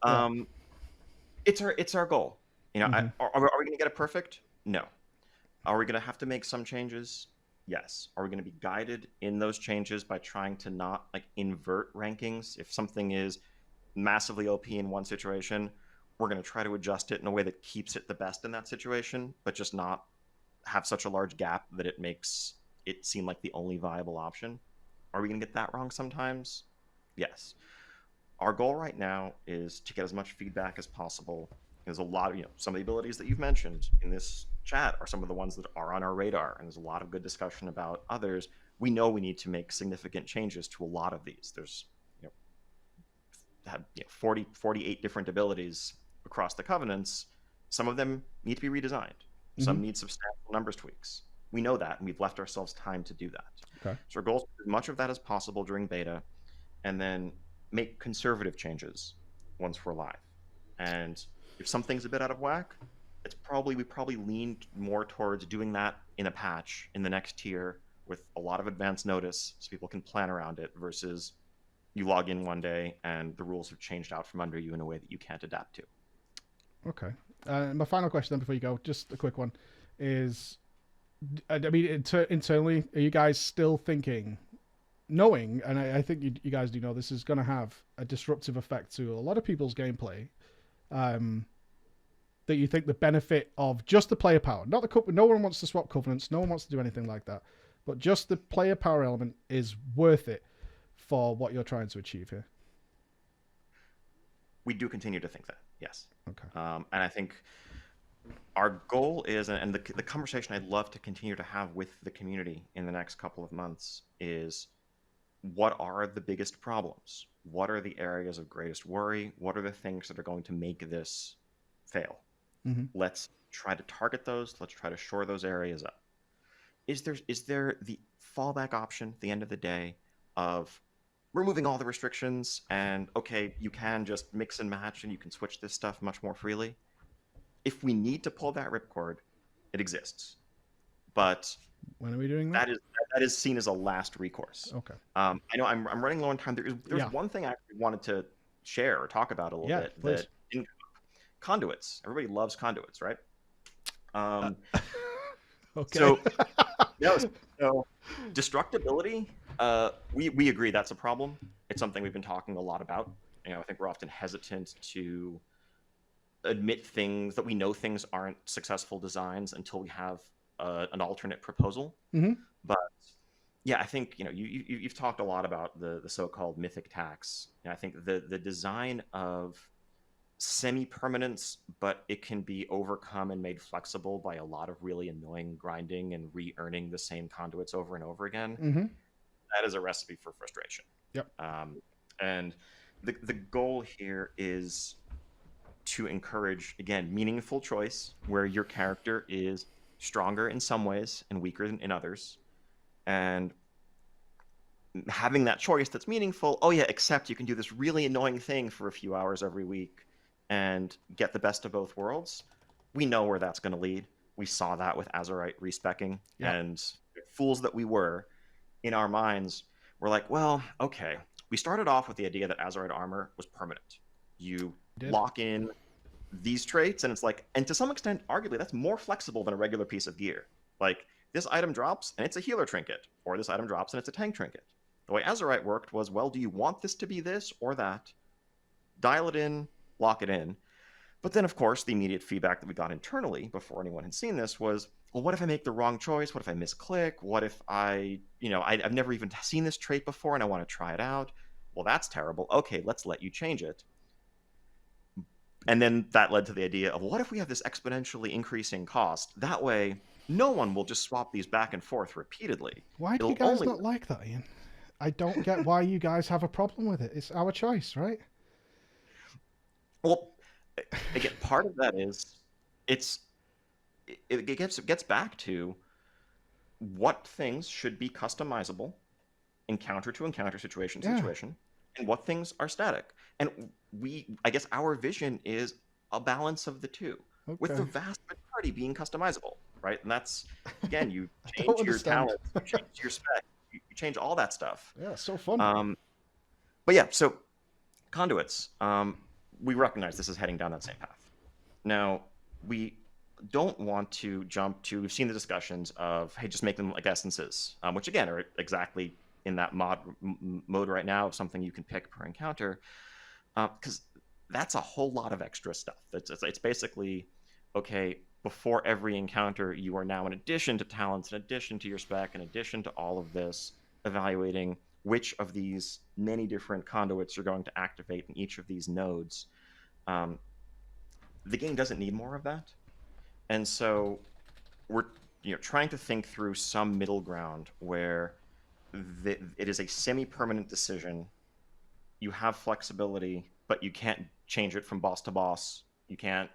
Yeah. It's our goal. Mm-hmm. Are we going to get it perfect? No. Are we going to have to make some changes? Yes. Are we going to be guided in those changes by trying to not invert rankings? If something is massively OP in one situation, we're going to try to adjust it in a way that keeps it the best in that situation, but just not have such a large gap that it makes it seem like the only viable option. Are we going to get that wrong sometimes? Yes. Our goal right now is to get as much feedback as possible. There's a lot of, some of the abilities that you've mentioned in this chat are some of the ones that are on our radar, and there's a lot of good discussion about others. We know we need to make significant changes to a lot of these. There's 48 different abilities across the covenants. Some of them need to be redesigned. Some need substantial numbers tweaks. We know that, and we've left ourselves time to do that. Okay. So our goal is to do as much of that as possible during beta, and then make conservative changes once we're live. And if something's a bit out of whack, we probably lean more towards doing that in a patch in the next tier with a lot of advance notice so people can plan around it, versus you log in one day and the rules have changed out from under you in a way that you can't adapt to. Okay. My final question then before you go, just a quick one, is, I mean, internally, are you guys still thinking, knowing, and I think you guys do know, this is going to have a disruptive effect to a lot of people's gameplay, that you think the benefit of just the player power, not the no one wants to swap covenants, no one wants to do anything like that, but just the player power element is worth it for what you're trying to achieve here? We do continue to think that, yes. Okay. And I think our goal is, and the conversation I'd love to continue to have with the community in the next couple of months is, what are the biggest problems? What are the areas of greatest worry? What are the things that are going to make this fail? Let's try to target those. Let's try to shore those areas up. Is there the fallback option at the end of the day of removing all the restrictions and, okay, you can just mix and match and you can switch this stuff much more freely? if we need to pull that ripcord, it exists. But when are we doing that? That is seen as a last recourse. Okay. I know I'm running low on time. There's Yeah. one thing I actually wanted to share or talk about a little Yeah, bit. please. That in conduits, everybody loves conduits, right? Okay. So, no, so destructibility, we agree that's a problem. It's something we've been talking a lot about. You know, I think we're often hesitant to admit things that we know things aren't successful designs until we have an alternate proposal. Mm-hmm. But yeah, I think you've talked a lot about the so-called mythic tax. And I think the design of semi-permanence, but it can be overcome and made flexible by a lot of really annoying grinding and re-earning the same conduits over and over again. Mm-hmm. That is a recipe for frustration. Yep. And the goal here is to encourage, again, meaningful choice where your character is stronger in some ways and weaker in others. And having that choice that's meaningful, oh yeah, except you can do this really annoying thing for a few hours every week and get the best of both worlds. We know where that's going to lead. We saw that with Azerite respecking, and fools that we were, in our minds, we're like, well, okay, we started off with the idea that Azerite armor was permanent. You lock in these traits, and it's like, and to some extent, arguably, that's more flexible than a regular piece of gear. Like, this item drops, and it's a healer trinket, or this item drops, and it's a tank trinket. The way Azerite worked was, well, do you want this to be this or that? Dial it in, lock it in. But then, of course, the immediate feedback that we got internally before anyone had seen this was, well, what if I make the wrong choice? What if I misclick? What if I've never even seen this trait before and I want to try it out? Well, that's terrible. Okay, let's let you change it. And then that led to the idea of, what if we have this exponentially increasing cost? That way, no one will just swap these back and forth repeatedly. Why do you guys not like that, Ian? I don't get why you guys have a problem with it. It's our choice, right? Well, again, part of that is it gets back to what things should be customizable, encounter to encounter, situation to situation, and what things are static. And I guess our vision is a balance of the two, with the vast majority being customizable, right? And that's, again, you change your talent, you change your spec, you change all that stuff. Yeah, so fun. But yeah, so conduits, we recognize this is heading down that same path. Now, we don't want to jump to, we've seen the discussions of, hey, just make them like essences, which again are exactly in that mode right now of something you can pick per encounter, because that's a whole lot of extra stuff. It's basically, okay, before every encounter, you are now, in addition to talents, in addition to your spec, in addition to all of this, evaluating which of these many different conduits you're going to activate in each of these nodes. The game doesn't need more of that. And so we're trying to think through some middle ground where it is a semi-permanent decision. You have flexibility, but you can't change it from boss to boss. You can't,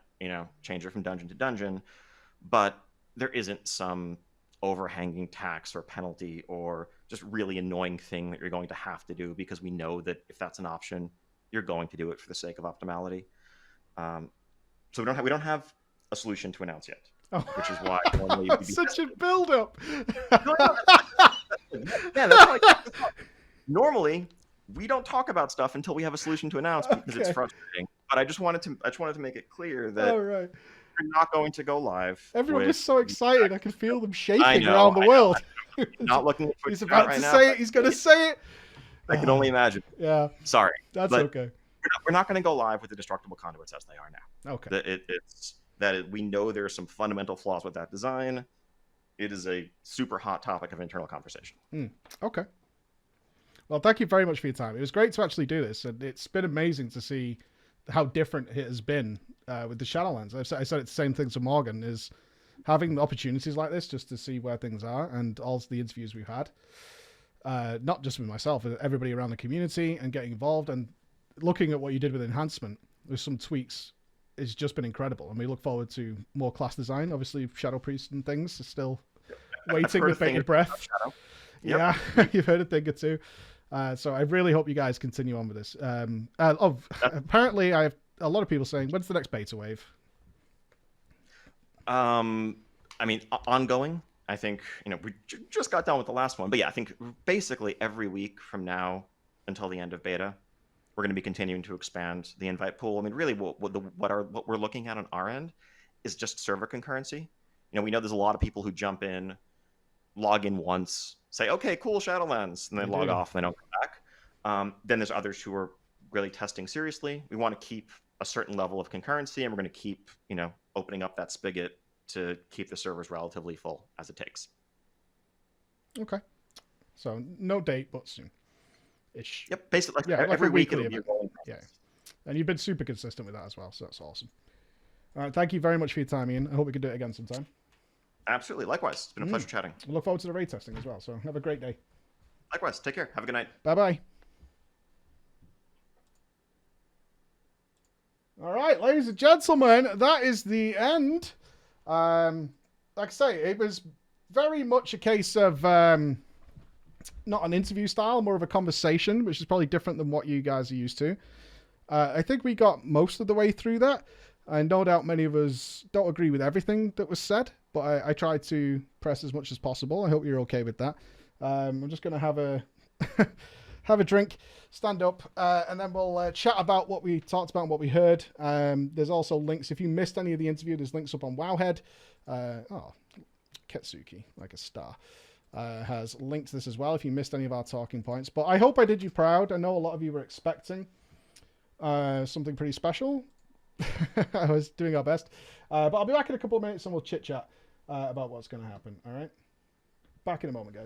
change it from dungeon to dungeon. But there isn't some overhanging tax or penalty or just really annoying thing that you're going to have to do, because we know that if that's an option, you're going to do it for the sake of optimality. So we don't have a solution to announce yet, which is why normally such a build-up. Normally, we don't talk about stuff until we have a solution to announce, because it's frustrating. But I just wanted to make it clear that we're not going to go live. Everyone is so excited. I can feel them shaking around the world. Not looking. He's about to say it. He's going to say it. I can only imagine. Yeah. Sorry. That's okay. We're not going to go live with the destructible conduits as they are now. Okay. We know there are some fundamental flaws with that design. It is a super hot topic of internal conversation. Okay. Well, thank you very much for your time. It was great to actually do this, and it's been amazing to see how different it has been with the Shadowlands. I said it's the same thing to Morgan, is having opportunities like this just to see where things are, and all the interviews we've had, not just with myself, everybody around the community, and getting involved, and looking at what you did with enhancement with some tweaks. It's just been incredible, and we look forward to more class design. Obviously, Shadow Priest and things are still waiting with bated breath. Yep. Yeah, you've heard a thing or two. So I really hope you guys continue on with this. Apparently, I have a lot of people saying, when's the next beta wave? I mean, ongoing. I think we just got done with the last one, but yeah, I think basically every week from now until the end of beta, we're going to be continuing to expand the invite pool. I mean, really, what we're looking at on our end is just server concurrency. We know there's a lot of people who jump in, log in once, say, okay, cool, Shadowlands, and then log off and they don't come back. Then there's others who are really testing seriously. We want to keep a certain level of concurrency, and we're going to keep opening up that spigot to keep the servers relatively full as it takes. Okay. So no date, but soon. Ish. Yep, basically every week it'll be rolling. Yeah. And you've been super consistent with that as well, so that's awesome. All right, thank you very much for your time, Ian. I hope we can do it again sometime. Absolutely. Likewise. It's been a pleasure chatting. I look forward to the raid testing as well, so have a great day. Likewise. Take care. Have a good night. Bye-bye. All right, ladies and gentlemen, that is the end. Like I say, it was very much a case of not an interview style, more of a conversation, which is probably different than what you guys are used to. I think we got most of the way through that. And no doubt many of us don't agree with everything that was said, but I tried to press as much as possible. I hope you're okay with that. I'm just going to have a have a drink, stand up, and then we'll chat about what we talked about and what we heard. There's also links. If you missed any of the interview, there's links up on Wowhead. Ketsuki, like a star, has linked this as well if you missed any of our talking points. But I hope I did you proud. I know a lot of you were expecting something pretty special. I was doing our best. But I'll be back in a couple of minutes and we'll chit-chat about what's going to happen. All right? Back in a moment, guys.